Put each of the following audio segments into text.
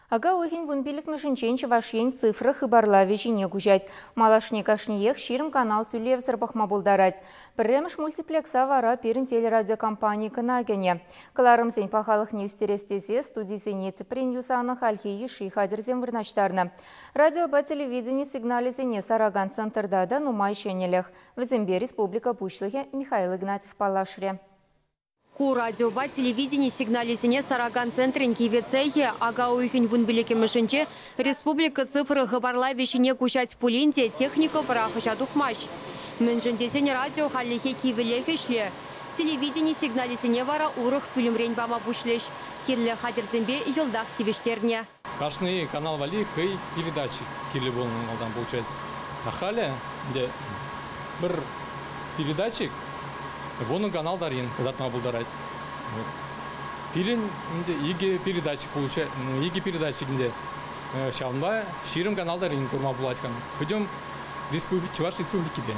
Ага ойхин вунбилік мүшінчен чывашен цифры хыбарлави жіне күжать. Малашне кашниех ширым канал тюлев зырбахма болдарать. Бірреміш мультиплекса вара перін телерадиокомпания кынагене. Кыларым сен пахалық неустерестезе студизене ципрен юсанық алхейі шихадерзен вырначтарны. Радио ба телевидение сигнализене Сараган центрда да нумай шенелех. Візімбе республика Пушлыхе Михаил Игнатьев Палашре. Ку радиоба телевидение сигнализине Сараган центрин кивецехе, ага уйхин вунбилеке мышынче, республика цифры хабарла вещине кушать пулинте, техника парахаша духмаш. Мэнжендесене радио халлихе кивелехе шле. Телевидение сигнализине вара урых пюлемрень бама бушлеш. Кирле хадерзембе елдах тивештерне. Кашный канал вали хэй передатчик кирле болын алдан получается. А хале, где бір передатчик, вон канал дарин, куда-то надо дарать. Пилин, иги передатчик получает, иги передатчик где шалмба, ширим канал дарин, курма булаткан. Пойдем Чуваш республики бе.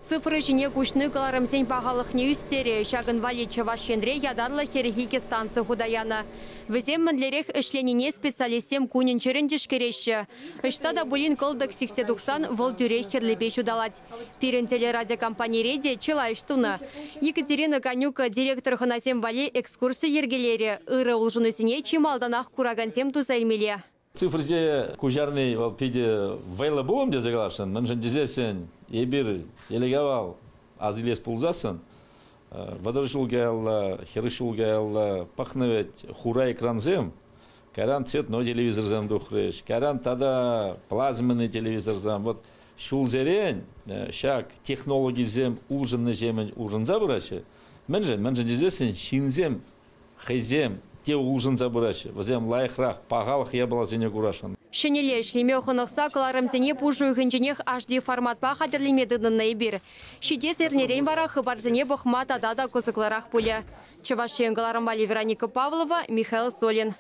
Цифры жіне күшні каларымсен бағалық не үстері, шағын вали Чувашендре ядарлы херехике станция худаяна. Візем мүнлерек ішленіне специалистем күнін черендіш кереші. Іштада бұлін колдық 80-90 вол дүре херлебе жудалад. Пирен телерадиокомпания реде чыла іштуны. Екатерина Конюка, директор хынасем вали экскурсы ергелері. Үрі ұлжынысыне чималданақ курагансем тузаймеле. Цифры кужарный пиде вайла булам де заглашен, манжан дизесен ебир елегавал азилес пулзасын, вадаршул гаялла, херышул гаялла, пахнавет хура экранзем, каран цветной телевизор зам духреш, каран тада плазменный телевизор зам. Вот шул зерен, шак технологий зем ужин жемен ужин забраче, манжан дизесен шинзем, хайзем. Те ужин забырачы. Возем лайхрах, пағалық ебала зене курашан. Шенеле шлеме хонықса кыларымзене пужу үгінженех HD форматпа қадірлемедінің ебір. Шидес әрнерен бара хыбарзене бұқма тадада көзікларақ пуле. Чывашен кыларымбали Вероника Павлова, Михаил Солин.